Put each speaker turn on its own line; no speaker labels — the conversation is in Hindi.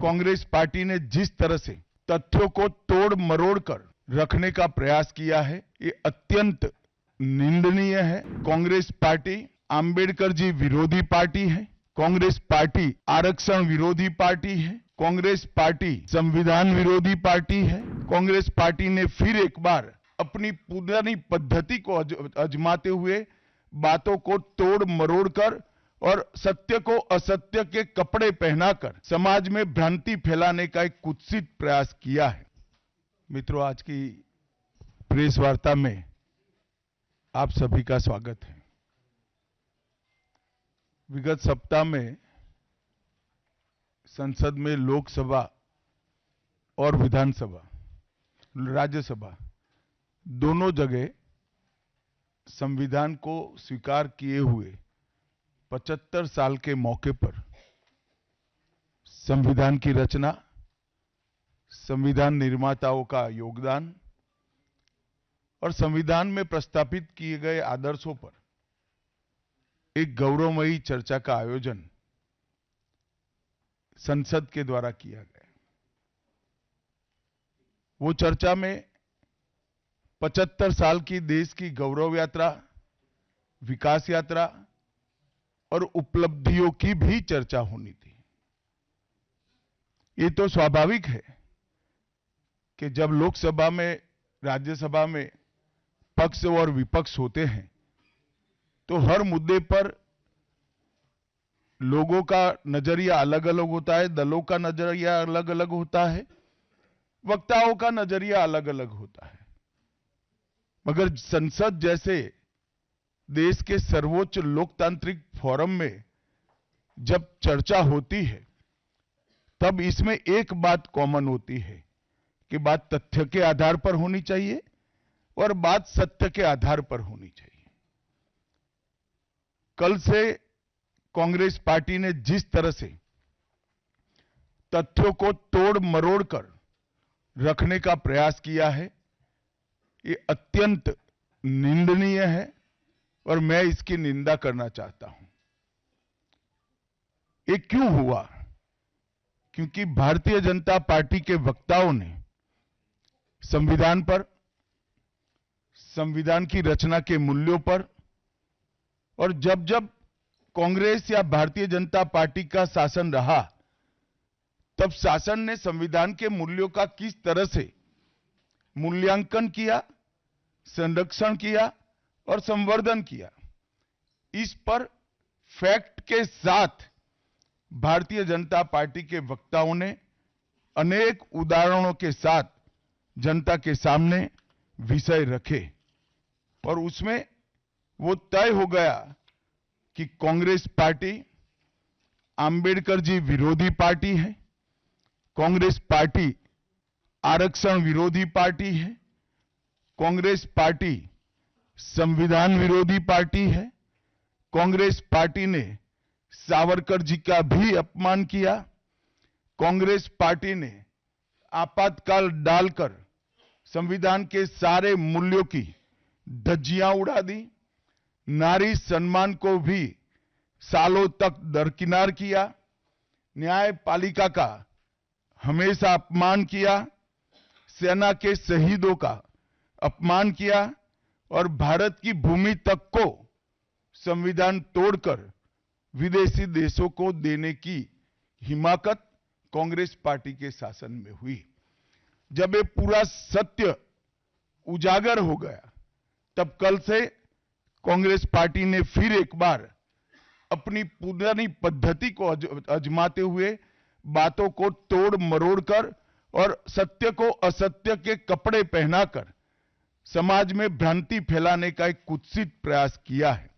कांग्रेस पार्टी ने जिस तरह से तथ्यों को तोड़ मरोड़ कर रखने का प्रयास किया है, ये अत्यंत निंदनीय है। कांग्रेस पार्टी आंबेडकर जी विरोधी पार्टी है। कांग्रेस पार्टी आरक्षण विरोधी पार्टी है। कांग्रेस पार्टी संविधान विरोधी पार्टी है। कांग्रेस पार्टी ने फिर एक बार अपनी पुरानी पद्धति को आजमाते हुए बातों को तोड़ मरोड़ कर और सत्य को असत्य के कपड़े पहनाकर समाज में भ्रांति फैलाने का एक कुत्सित प्रयास किया है। मित्रों, आज की प्रेस वार्ता में आप सभी का स्वागत है। विगत सप्ताह में संसद में लोकसभा और विधानसभा, राज्यसभा दोनों जगह संविधान को स्वीकार किए हुए 75 साल के मौके पर संविधान की रचना, संविधान निर्माताओं का योगदान और संविधान में प्रस्तावित किए गए आदर्शों पर एक गौरवमयी चर्चा का आयोजन संसद के द्वारा किया गया। वो चर्चा में 75 साल की देश की गौरव यात्रा, विकास यात्रा और उपलब्धियों की भी चर्चा होनी थी। ये तो स्वाभाविक है कि जब लोकसभा में, राज्यसभा में पक्ष और विपक्ष होते हैं तो हर मुद्दे पर लोगों का नजरिया अलग अलग होता है, दलों का नजरिया अलग अलग होता है, वक्ताओं का नजरिया अलग अलग होता है। मगर संसद जैसे देश के सर्वोच्च लोकतांत्रिक फोरम में जब चर्चा होती है तब इसमें एक बात कॉमन होती है कि बात तथ्य के आधार पर होनी चाहिए और बात सत्य के आधार पर होनी चाहिए। कल से कांग्रेस पार्टी ने जिस तरह से तथ्यों को तोड़ मरोड़ कर रखने का प्रयास किया है, ये अत्यंत निंदनीय है और मैं इसकी निंदा करना चाहता हूं। ये क्यों हुआ? क्योंकि भारतीय जनता पार्टी के वक्ताओं ने संविधान पर, संविधान की रचना के मूल्यों पर और जब जब कांग्रेस या भारतीय जनता पार्टी का शासन रहा तब शासन ने संविधान के मूल्यों का किस तरह से मूल्यांकन किया, संरक्षण किया और संवर्धन किया, इस पर फैक्ट के साथ भारतीय जनता पार्टी के वक्ताओं ने अनेक उदाहरणों के साथ जनता के सामने विषय रखे और उसमें वो तय हो गया कि कांग्रेस पार्टी आंबेडकर जी विरोधी पार्टी है, कांग्रेस पार्टी आरक्षण विरोधी पार्टी है, कांग्रेस पार्टी संविधान विरोधी पार्टी है, कांग्रेस पार्टी ने सावरकर जी का भी अपमान किया, कांग्रेस पार्टी ने आपातकाल डालकर संविधान के सारे मूल्यों की धज्जियां उड़ा दी, नारी सम्मान को भी सालों तक दरकिनार किया, न्यायपालिका का हमेशा अपमान किया, सेना के शहीदों का अपमान किया और भारत की भूमि तक को संविधान तोड़कर विदेशी देशों को देने की हिमाकत कांग्रेस पार्टी के शासन में हुई। जब ये पूरा सत्य उजागर हो गया तब कल से कांग्रेस पार्टी ने फिर एक बार अपनी पुरानी पद्धति को आजमाते हुए बातों को तोड़ मरोड़ कर और सत्य को असत्य के कपड़े पहनाकर समाज में भ्रांति फैलाने का एक कुत्सित प्रयास किया है।